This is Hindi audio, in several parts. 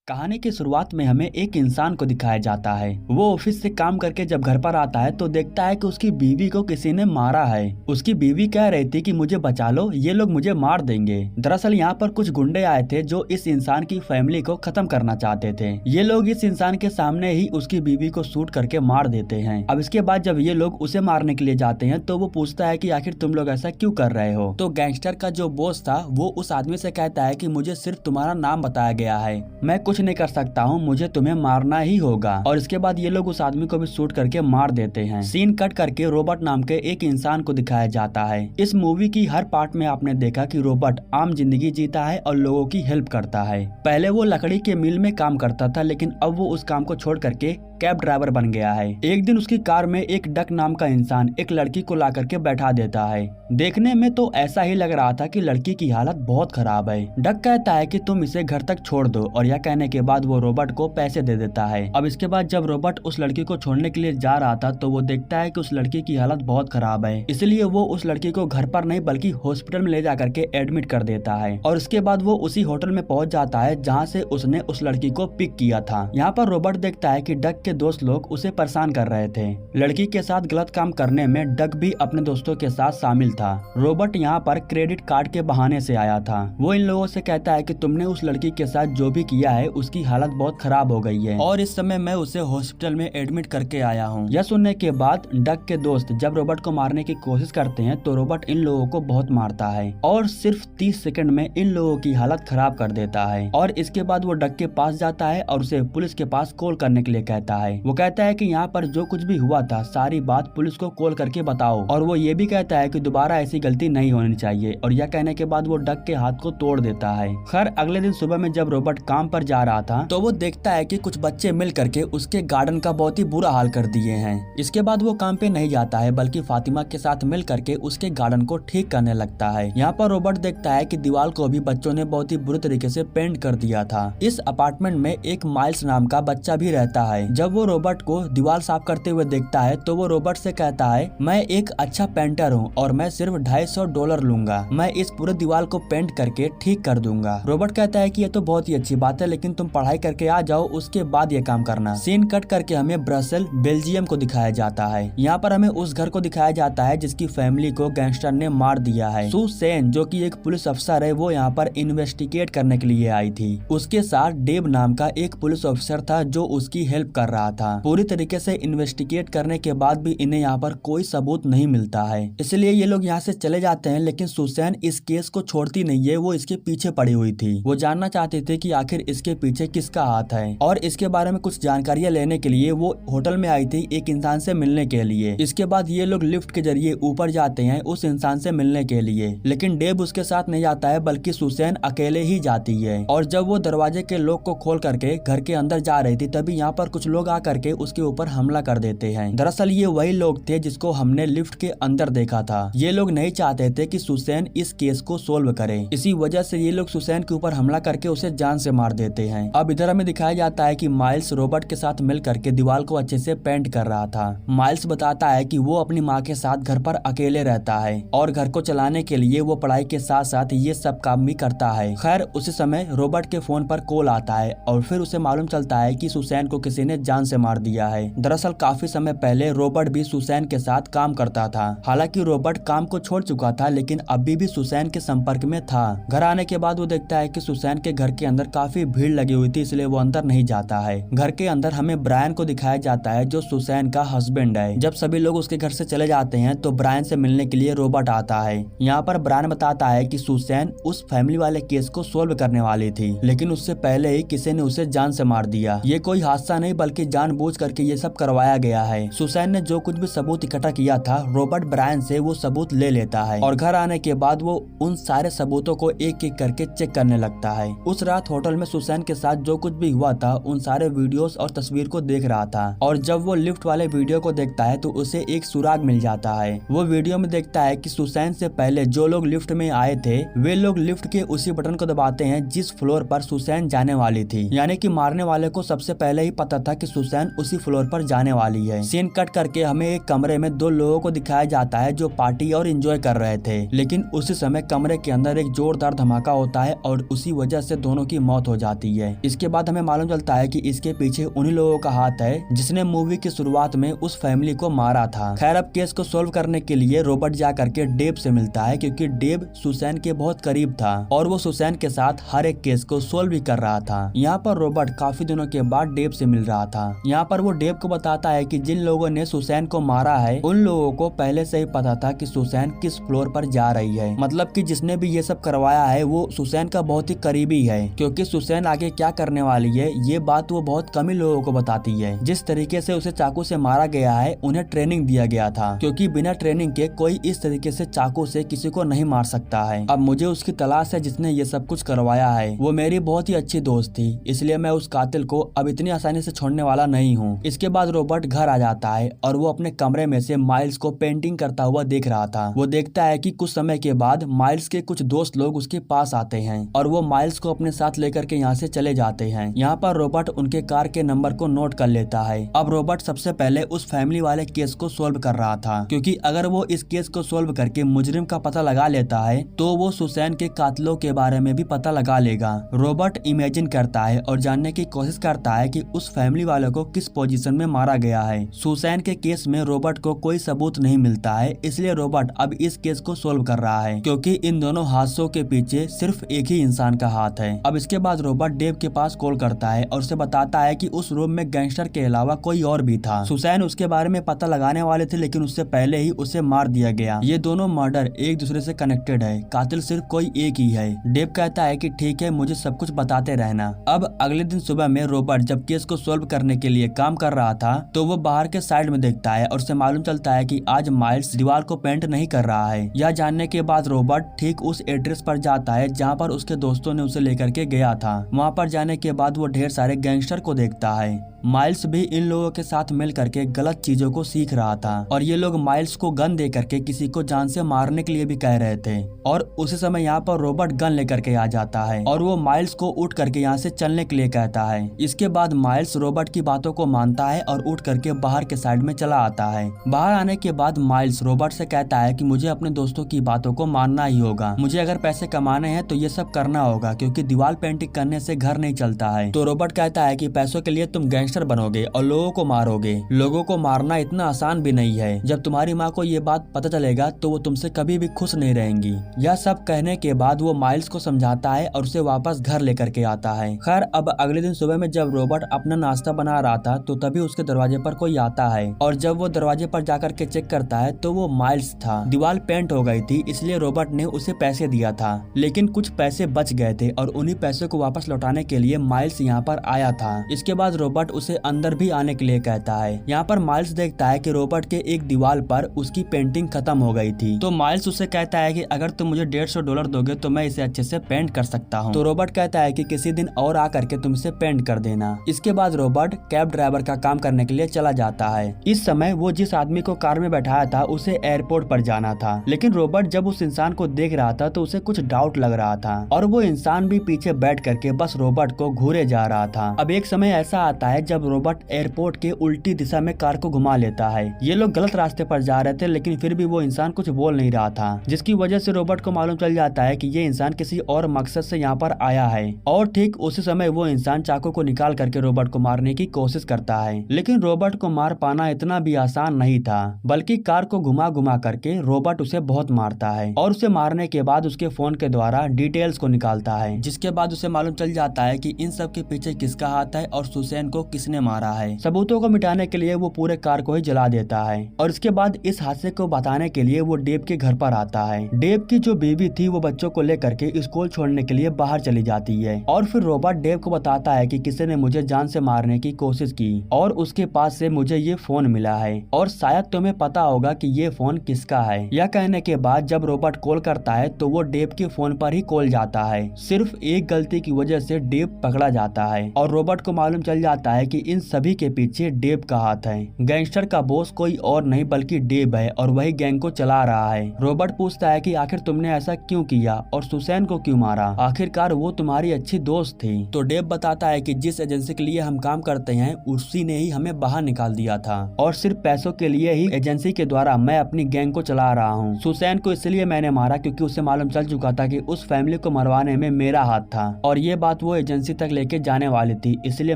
कहानी की शुरुआत में हमें एक इंसान को दिखाया जाता है। वो ऑफिस से काम करके जब घर पर आता है तो देखता है कि उसकी बीवी को किसी ने मारा है। उसकी बीवी कह रही थी कि मुझे बचा लो, ये लोग मुझे मार देंगे। दरअसल यहाँ पर कुछ गुंडे आए थे जो इस इंसान की फैमिली को खत्म करना चाहते थे। ये लोग इस इंसान के सामने ही उसकी बीवी को शूट करके मार देते हैं। अब इसके बाद जब ये लोग उसे मारने के लिए जाते हैं तो वो पूछता है कि आखिर तुम लोग ऐसा क्यों कर रहे हो। तो गैंगस्टर का जो बॉस था वो उस आदमी से कहता है कि मुझे सिर्फ तुम्हारा नाम बताया गया है, मैं कुछ नहीं कर सकता हूँ, मुझे तुम्हें मारना ही होगा। और इसके बाद ये लोग उस आदमी को भी शूट करके मार देते हैं। सीन कट करके रॉबर्ट नाम के एक इंसान को दिखाया जाता है। इस मूवी की हर पार्ट में आपने देखा कि रॉबर्ट आम जिंदगी जीता है और लोगों की हेल्प करता है। पहले वो लकड़ी के मिल में काम करता था, लेकिन अब वो उस काम को छोड़ करके कैब ड्राइवर बन गया है। एक दिन उसकी कार में एक डक नाम का इंसान एक लड़की को ला करके बैठा देता है। देखने में तो ऐसा ही लग रहा था कि लड़की की हालत बहुत खराब है। डक कहता है कि तुम इसे घर तक छोड़ दो, और यह कहने के बाद वो रॉबर्ट को पैसे दे देता है। अब इसके बाद जब रॉबर्ट उस लड़की को छोड़ने के लिए जा रहा था तो वो देखता है कि उस लड़की की हालत बहुत खराब है, इसलिए वो उस लड़की को घर पर नहीं बल्कि हॉस्पिटल में ले जा करके एडमिट कर देता है। और उसके बाद वो उसी होटल में पहुंच जाता है जहाँ से उसने उस लड़की को पिक किया था। यहाँ पर रॉबर्ट देखता है कि डक के दोस्त लोग उसे परेशान कर रहे थे। लड़की के साथ गलत काम करने में डक भी अपने दोस्तों के साथ शामिल था। रॉबर्ट यहाँ पर क्रेडिट कार्ड के बहाने से आया था। वो इन लोगों से कहता है कि तुमने उस लड़की के साथ जो भी किया है उसकी हालत बहुत खराब हो गई है और इस समय मैं उसे हॉस्पिटल में एडमिट करके आया हूँ। यह सुनने के बाद डक के दोस्त जब रॉबर्ट को मारने की कोशिश करते हैं तो रॉबर्ट इन लोगों को बहुत मारता है और सिर्फ 30 सेकंड में इन लोगों की हालत खराब कर देता है। और इसके बाद वो डक के पास जाता है और उसे पुलिस के पास कॉल करने के लिए कहता है। वो कहता है कि यहाँ पर जो कुछ भी हुआ था सारी बात पुलिस को कॉल करके बताओ, और वो ये भी कहता है कि दोबारा ऐसी गलती नहीं होनी चाहिए। और यह कहने के बाद वो डक के हाथ को तोड़ देता है। खैर अगले दिन सुबह में जब रॉबर्ट काम पर जा रहा था तो वो देखता है कि कुछ बच्चे मिल करके उसके गार्डन का बहुत ही बुरा हाल कर दिए हैं। इसके बाद वो काम पे नहीं जाता है बल्कि फातिमा के साथ मिल करके उसके गार्डन को ठीक करने लगता है। यहाँ पर रॉबर्ट देखता है कि दीवार को भी बच्चों ने बहुत ही बुरे तरीके से पेंट कर दिया था। इस अपार्टमेंट में एक माइल्स नाम का बच्चा भी रहता है। जब वो रॉबर्ट को दीवार साफ करते हुए देखता है तो वो रॉबर्ट से कहता है, मैं एक अच्छा पेंटर हूँ और मैं सिर्फ $250 लूंगा, मैं इस पूरे दीवार को पेंट करके ठीक कर दूंगा। रॉबर्ट कहता है कि ये तो बहुत ही अच्छी बात है, लेकिन तुम पढ़ाई करके आ जाओ, उसके बाद ये काम करना। सीन कट करके हमें ब्रसेल बेल्जियम को दिखाया जाता है। यहाँ पर हमें उस घर को दिखाया जाता है जिसकी फैमिली को गैंगस्टर ने मार दिया है। सू सेन जो कि एक पुलिस अफसर है वो यहाँ पर इन्वेस्टिगेट करने के लिए आई थी। उसके साथ डेव नाम का एक पुलिस ऑफिसर था जो उसकी हेल्प कर रहा था। पूरी तरीके से इन्वेस्टिगेट करने के बाद भी इन्हें यहाँ पर कोई सबूत नहीं मिलता है, इसलिए ये लोग यहाँ से चले जाते हैं। लेकिन सुसैन इस केस को छोड़ती नहीं है, वो इसके पीछे पड़ी हुई थी। वो जानना चाहते थे कि आखिर इसके पीछे किसका हाथ है, और इसके बारे में कुछ जानकारियां लेने के लिए वो होटल में आई थी एक इंसान से मिलने के लिए। इसके बाद ये लोग लिफ्ट के जरिए ऊपर जाते हैं उस इंसान से मिलने के लिए, लेकिन डेव उसके साथ नहीं जाता है बल्कि सुसैन अकेले ही जाती है। और जब वो दरवाजे के लॉक को खोल करके घर के अंदर जा रही थी तभी यहाँ पर कुछ लोग आकर के उसके ऊपर हमला कर देते हैं। दरअसल ये वही लोग थे जिसको हमने लिफ्ट के अंदर देखा था। ये लोग नहीं चाहते थे कि सुसैन इस केस को सोल्व करे, इसी वजह से ये लोग सुसैन के ऊपर हमला करके उसे जान से मार देते हैं। अब इधर हमें दिखाया जाता है कि माइल्स रॉबर्ट के साथ मिल करके दीवार को अच्छे से पेंट कर रहा था। माइल्स बताता है कि वो अपनी माँ के साथ घर पर अकेले रहता है और घर को चलाने के लिए वो पढ़ाई के साथ साथ ये सब काम भी करता है। खैर उसी समय रॉबर्ट के फोन पर कॉल आता है और फिर उसे मालूम चलता है कि सुसैन को किसी ने जान से मार दिया है। दरअसल काफी समय पहले रॉबर्ट भी सुसैन के साथ काम करता था। हालांकि रॉबर्ट काम को छोड़ चुका था लेकिन अभी भी सुसैन के संपर्क में था। घर आने के बाद वो देखता है कि सुसैन के घर के अंदर काफी भीड़ लगी हुई थी, इसलिए वो अंदर नहीं जाता है। घर के अंदर हमें ब्रायन को दिखाया जाता है जो सुसैन का हस्बैंड है। जब सभी लोग उसके घर से चले जाते हैं तो ब्रायन से मिलने के लिए रॉबर्ट आता है। यहाँ पर ब्रायन बताता है कि सुसैन उस फैमिली वाले केस को सोल्व करने वाली थी, लेकिन उससे पहले ही किसी ने उसे जान से मार दिया। ये कोई हादसा नहीं बल्कि जानबूझ करके ये सब करवाया गया है। सुसैन ने जो कुछ भी सबूत इकट्ठा किया था रॉबर्ट ब्रायन से वो सबूत ले लेता है और घर आने के बाद वो उन सारे सबूतों को एक एक करके चेक करने लगता है। उस रात होटल में सुसैन के साथ जो कुछ भी हुआ था उन सारे वीडियोस और तस्वीर को देख रहा था, और जब वो लिफ्ट वाले वीडियो को देखता है तो उसे एक सुराग मिल जाता है। वो वीडियो में देखता है कि सुसैन से पहले जो लोग लिफ्ट में आए थे वे लोग लिफ्ट के उसी बटन को दबाते हैं जिस फ्लोर पर सुसैन जाने वाली थी, यानी कि मारने वाले को सबसे पहले ही पता था कि सुसैन उसी फ्लोर पर जाने वाली है। सीन कट करके हमें एक कमरे में दो लोगों को दिखाया जाता है जो पार्टी और एंजॉय कर रहे थे, लेकिन उसी समय कमरे के अंदर एक जोरदार धमाका होता है और उसी वजह से दोनों की मौत हो जाती जाती है। इसके बाद हमें मालूम चलता है कि इसके पीछे उन्हीं लोगों का हाथ है जिसने मूवी की शुरुआत में उस फैमिली को मारा था। खैर अब केस को सोल्व करने के लिए रॉबर्ट जा करके डेव से मिलता है, क्योंकि डेव सुसैन के बहुत करीब था और वो सुसैन के साथ हर एक केस को सोल्व भी कर रहा था। यहाँ पर रॉबर्ट काफी दिनों के बाद डेव से मिल रहा था। यहाँ पर वो डेव को बताता है कि जिन लोगों ने सुसैन को मारा है उन लोगों को पहले से ही पता था कि सुसैन किस फ्लोर पर जा रही है। मतलब कि जिसने भी ये सब करवाया है वो सुसैन का बहुत ही करीबी है, क्योंकि सुसैन आगे क्या करने वाली है ये बात वो बहुत कम ही लोगों को बताती है। जिस तरीके से उसे चाकू से मारा गया है उन्हें ट्रेनिंग दिया गया था, क्योंकि बिना ट्रेनिंग के कोई इस तरीके से चाकू से किसी को नहीं मार सकता है। अब मुझे उसकी तलाश है जिसने ये सब कुछ करवाया है। वो मेरी बहुत ही अच्छी दोस्त थी, इसलिए मैं उस कातिल को अब इतनी आसानी से छोड़ने वाला नहीं हूँ। इसके बाद रॉबर्ट घर आ जाता है और वो अपने कमरे में से माइल्स को पेंटिंग करता हुआ देख रहा था। वो देखता है कि कुछ समय के बाद माइल्स के कुछ दोस्त लोग उसके पास आते हैं और वो माइल्स को अपने साथ लेकर के यहाँ से चले जाते हैं। यहाँ पर रॉबर्ट उनके कार के नंबर को नोट कर लेता है। अब रॉबर्ट सबसे पहले उस फैमिली वाले केस को सोल्व कर रहा था, क्योंकि अगर वो इस केस को सोल्व करके मुजरिम का पता लगा लेता है तो वो सुसैन के कातिलों के बारे में भी पता लगा लेगा। रॉबर्ट इमेजिन करता है और जानने की कोशिश करता है कि उस फैमिली वालों को किस पोजीशन में मारा गया है। सुसैन के केस में रॉबर्ट को कोई सबूत नहीं मिलता है, इसलिए रॉबर्ट अब इस केस को सोल्व कर रहा है, क्योंकि इन दोनों हादसों के पीछे सिर्फ एक ही इंसान का हाथ है। अब इसके बाद रॉबर्ट डेव के पास कॉल करता है और उसे बताता है कि उस रूम में गैंगस्टर के अलावा कोई और भी था। सुसैन उसके बारे में पता लगाने वाले थे, लेकिन उससे पहले ही उसे मार दिया गया। ये दोनों मर्डर एक दूसरे से कनेक्टेड है, कातिल सिर्फ कोई एक ही है। डेव कहता है कि ठीक है, मुझे सब कुछ बताते रहना। अब अगले दिन सुबह में रॉबर्ट जब केस को सोल्व करने के लिए काम कर रहा था तो वो बाहर के साइड में देखता है और उसे मालूम चलता है कि आज माइल्स दीवार को पेंट नहीं कर रहा है। यह जानने के बाद रॉबर्ट ठीक उस एड्रेस पर जाता है जहाँ पर उसके दोस्तों ने उसे लेकर के गया था। वहाँ पर जाने के बाद वो ढेर सारे गैंगस्टर को देखता है। माइल्स भी इन लोगों के साथ मिल करके गलत चीजों को सीख रहा था और ये लोग माइल्स को गन दे करके किसी को जान से मारने के लिए भी कह रहे थे। और उसी समय यहाँ पर रॉबर्ट गन लेकर के आ जाता है और वो माइल्स को उठ करके यहाँ से चलने के लिए कहता है। इसके बाद माइल्स रॉबर्ट की बातों को मानता है और उठ करके बाहर के साइड में चला आता है। बाहर आने के बाद माइल्स रॉबर्ट से कहता है कि मुझे अपने दोस्तों की बातों को मानना ही होगा। मुझे अगर पैसे कमाने हैं तो ये सब करना होगा, क्योंकि दीवार पेंटिंग करने से घर नहीं चलता है। तो रॉबर्ट कहता है कि पैसों के लिए तुम गैंगस्टर बनोगे और लोगों को मारोगे। लोगों को मारना इतना आसान भी नहीं है। जब तुम्हारी माँ को ये बात पता चलेगा तो वो तुमसे कभी भी खुश नहीं रहेंगी। यह सब कहने के बाद वो माइल्स को समझाता है और उसे वापस घर लेकर के आता है। खैर अब अगले दिन सुबह में जब रॉबर्ट अपना नाश्ता बना रहा था तो तभी उसके दरवाजे पर कोई आता है और जब वो दरवाजे पर जाकर के चेक करता है तो वो माइल्स था। दीवार पेंट हो गई थी, इसलिए रॉबर्ट ने उसे पैसे दिया था, लेकिन कुछ पैसे बच गए थे और उन्हीं पैसों को वापस लौटाने के लिए माइल्स यहाँ पर आया था। इसके बाद रॉबर्ट उसे अंदर भी आने के लिए कहता है। यहाँ पर माइल्स देखता है कि रॉबर्ट के एक दीवार पर उसकी पेंटिंग खत्म हो गई थी। तो माइल्स उसे कहता है कि अगर तुम मुझे $150 दोगे तो मैं इसे अच्छे से पेंट कर सकता हूँ। तो रॉबर्ट कहता है कि किसी दिन और आकर के तुम इसे पेंट कर देना। इसके बाद रॉबर्ट कैब ड्राइवर का काम करने के लिए चला जाता है। इस समय वो जिस आदमी को कार में बैठाया था उसे एयरपोर्ट पर जाना था, लेकिन रॉबर्ट जब उस इंसान को देख रहा था तो उसे कुछ डाउट लग रहा था और वो इंसान भी पीछे बैठ करके बस रॉबर्ट को घूरे जा रहा था। अब एक समय ऐसा आता है जब रॉबर्ट एयरपोर्ट के उल्टी दिशा में कार को घुमा लेता है। ये लोग गलत रास्ते पर जा रहे थे, लेकिन फिर भी वो इंसान कुछ बोल नहीं रहा था, जिसकी वजह से रॉबर्ट को मालूम चल जाता है कि ये इंसान किसी और मकसद से यहाँ पर आया है। और ठीक उसी समय वो इंसान चाकू को निकाल करके रॉबर्ट को मारने की कोशिश करता है, लेकिन रॉबर्ट को मार पाना इतना भी आसान नहीं था, बल्कि कार को घुमा घुमा करके रॉबर्ट उसे बहुत मारता है और उसे मारने के बाद उसके फोन के द्वारा डिटेल्स को निकालता है, जिसके बाद उसे मालूम चल जाता है कि इन सब के पीछे किसका हाथ है और सुसैन को किसने मारा है। सबूतों को मिटाने के लिए वो पूरे कार को ही जला देता है और इसके बाद इस हादसे को बताने के लिए वो डेव के घर पर आता है। डेव की जो बीवी थी वो बच्चों को लेकर के स्कूल छोड़ने के लिए बाहर चली जाती है और फिर रॉबर्ट डेव को बताता है कि किसी ने मुझे जान से मारने की कोशिश की और उसके पास से मुझे ये फोन मिला है और शायद तुम्हें पता होगा कि ये फोन किसका है। यह कहने के बाद जब रॉबर्ट कॉल करता है तो वो डेव के फोन पर ही कॉल जाता है। सिर्फ एक गलती की वजह से डेव पकड़ा जाता है और रॉबर्ट को मालूम चल जाता है है कि इन सभी के पीछे डेव का हाथ है। गैंगस्टर का बॉस कोई और नहीं बल्कि डेव है और वही गैंग को चला रहा है। रॉबर्ट पूछता है कि आखिर तुमने ऐसा क्यों किया और सुसैन को क्यों मारा, आखिरकार वो तुम्हारी अच्छी दोस्त थी। तो डेव बताता है कि जिस एजेंसी के लिए हम काम करते हैं उसी ने ही हमें बाहर निकाल दिया था और सिर्फ पैसों के लिए ही एजेंसी के द्वारा मैं अपनी गैंग को चला रहा हूँ। सुसैन को इसलिए मैंने मारा क्योंकि उसे मालूम चल चुका था कि उस फैमिली को मरवाने में मेरा हाथ था और ये बात वो एजेंसी तक लेके जाने वाली थी, इसलिए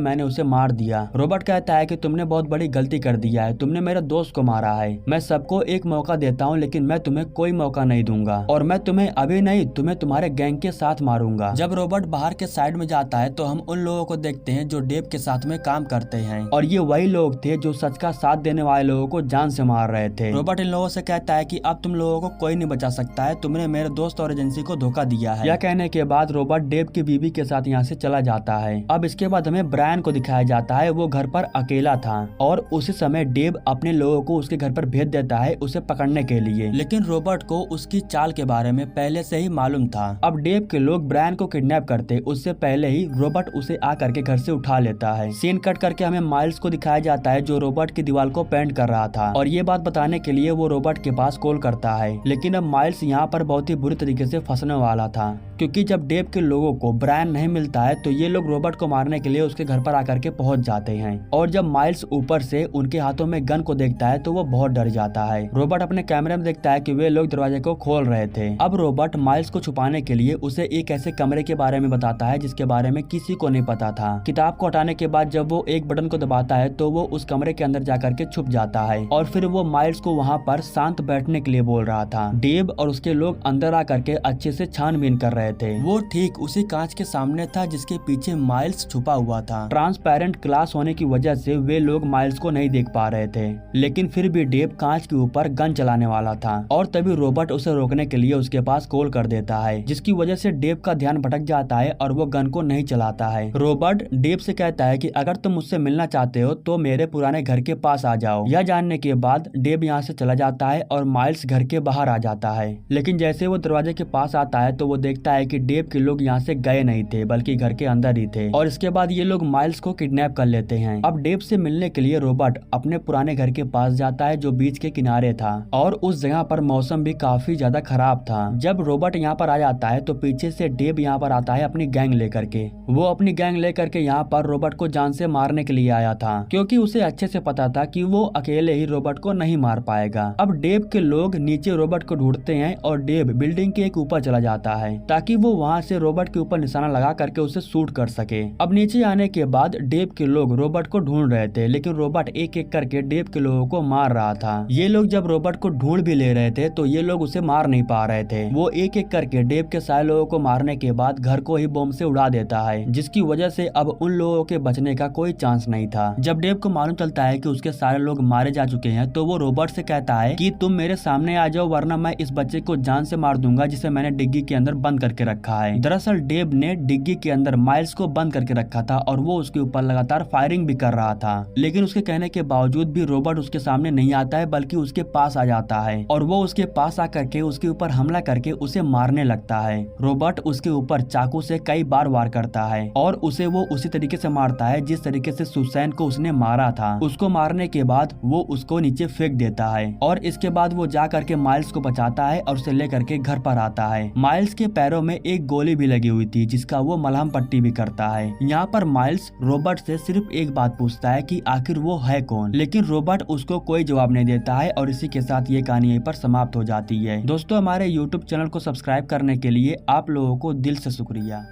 मैंने उसे मार दिया। रॉबर्ट कहता है कि तुमने बहुत बड़ी गलती कर दिया है, तुमने मेरे दोस्त को मारा है। मैं सबको एक मौका देता हूँ लेकिन मैं तुम्हें कोई मौका नहीं दूंगा और मैं तुम्हें अभी नहीं, तुम्हें तुम्हारे गैंग के साथ मारूंगा। जब रॉबर्ट बाहर के साइड में जाता है तो हम उन लोगों को देखते हैं जो डेव के साथ में काम करते हैं और ये वही लोग थे जो सच का साथ देने वाले लोगों को जान से मार रहे थे। रॉबर्ट इन लोगों से कहता है कि अब तुम लोगों को कोई नहीं बचा सकता है, तुमने मेरे दोस्त और एजेंसी को धोखा दिया है। यह कहने के बाद रॉबर्ट डेव की बीवी के साथ यहाँ से चला जाता है। अब इसके बाद हमें ब्रायन को दिखाया जाता है, वो घर पर अकेला था और उसी समय डेव अपने लोगों को उसके घर पर भेज देता है उसे पकड़ने के लिए, लेकिन रॉबर्ट को उसकी चाल के बारे में पहले से ही मालूम था। अब डेव के लोग ब्रायन को किडनैप करते उससे पहले ही रॉबर्ट उसे आकर के घर से उठा लेता है। सीन कट करके हमें माइल्स को दिखाया जाता है जो रॉबर्ट की दीवार को पेंट कर रहा था और ये बात बताने के लिए वो रॉबर्ट के पास कॉल करता है, लेकिन अब माइल्स यहाँ पर बहुत ही बुरी तरीके से फंसने वाला था क्योंकि जब डेव के लोगों को ब्रायन नहीं मिलता है तो ये लोग रॉबर्ट को मारने के लिए उसके घर पर आकर के पहुंच जाते हैं और जब माइल्स ऊपर से उनके हाथों में गन को देखता है तो वो बहुत डर जाता है। रॉबर्ट अपने कैमरे में देखता है कि वे लोग दरवाजे को खोल रहे थे। अब रॉबर्ट माइल्स को छुपाने के लिए उसे एक ऐसे कमरे के बारे में बताता है जिसके बारे में किसी को नहीं पता था। किताब को हटाने के बाद जब वो एक बटन को दबाता है तो वो उस कमरे के अंदर जाकर के छुप जाता है और फिर वो माइल्स को वहाँ पर शांत बैठने के लिए बोल रहा था। डेव और उसके लोग अंदर आकर के अच्छे से छानबीन कर रहे थे। वो ठीक उसी कांच के सामने था जिसके पीछे माइल्स छुपा हुआ था। ट्रांसपेरेंट ग्लास होने की वजह से वे लोग माइल्स को नहीं देख पा रहे थे, लेकिन फिर भी डेव कांच के ऊपर गन चलाने वाला था और तभी रॉबर्ट उसे रोकने के लिए उसके पास कॉल कर देता है, जिसकी वजह से डेव का ध्यान भटक जाता है और वो गन को नहीं चलाता है। रॉबर्ट डेव से कहता है कि अगर तुम मुझसे मिलना चाहते हो तो मेरे पुराने घर के पास आ जाओ। यह जानने के बाद डेव यहाँ से चला जाता है और माइल्स घर के बाहर आ जाता है, लेकिन जैसे वो दरवाजे के पास आता है तो वो देखता है कि डेव के लोग यहाँ से गए नहीं थे बल्कि घर के अंदर ही थे और इसके बाद ये लोग माइल्स को किडनैप कर लेते हैं। अब डेव से मिलने के लिए रॉबर्ट अपने पुराने घर के पास जाता है जो बीच के किनारे था और उस जगह पर मौसम भी काफी ज्यादा खराब था। जब रॉबर्ट यहाँ पर आ जाता है तो पीछे से डेव यहाँ पर आता है अपनी गैंग लेकर के। वो अपनी गैंग लेकर के यहाँ पर रॉबर्ट को जान से मारने के लिए आया था क्योंकि उसे अच्छे से पता था कि वो अकेले ही रॉबर्ट को नहीं मार पाएगा। अब डेव के लोग नीचे रॉबर्ट को ढूंढते हैं और डेव बिल्डिंग के एक ऊपर चला जाता है ताकि वो वहाँ से रॉबर्ट के ऊपर निशाना लगा करके उसे शूट कर सके। अब नीचे आने के बाद डेव के लोग रॉबर्ट को ढूंढ रहे थे, लेकिन रॉबर्ट एक एक करके डेव के लोगों को मार रहा था। ये लोग जब रॉबर्ट को ढूंढ भी ले रहे थे तो ये लोग उसे मार नहीं पा रहे थे। वो एक एक करके डेव के सारे लोगों को मारने के बाद घर को ही बम से उड़ा देता है, जिसकी वजह से अब उन लोगों के बचने का कोई चांस नहीं था। जब डेव को मालूम चलता है कि उसके सारे लोग मारे जा चुके हैं तो वो रॉबर्ट से कहता है कि तुम मेरे सामने आ जाओ वरना मैं इस बच्चे को जान से मार दूंगा जिसे मैंने डिग्गी के अंदर बंद करके रखा है। दरअसल डेव ने डिग्गी के अंदर माइल्स को बंद करके रखा था और वो उसके ऊपर लगातार फायरिंग भी कर रहा था, लेकिन उसके कहने के बावजूद भी रॉबर्ट उसके सामने नहीं आता है बल्कि उसके पास आ जाता है और वो उसके पास आकर के उसके ऊपर हमला करके उसे मारने लगता है। रॉबर्ट उसके ऊपर चाकू से कई बार वार करता है और उसे वो उसी तरीके से मारता है जिस तरीके से सुसैन को उसने मारा था। उसको मारने के बाद वो उसको नीचे फेंक देता है और इसके बाद वो जा करके माइल्स को बचाता है और उसे लेकर के घर पर आता है। माइल्स के पैरों में एक गोली भी लगी हुई थी जिसका वो मलहम पट्टी भी करता है। यहाँ पर माइल्स रॉबर्ट से सिर्फ एक बात पूछता है कि आखिर वो है कौन, लेकिन रॉबर्ट उसको कोई जवाब नहीं देता है और इसी के साथ ये कहानी यहीं पर समाप्त हो जाती है। दोस्तों, हमारे YouTube चैनल को सब्सक्राइब करने के लिए आप लोगों को दिल से शुक्रिया।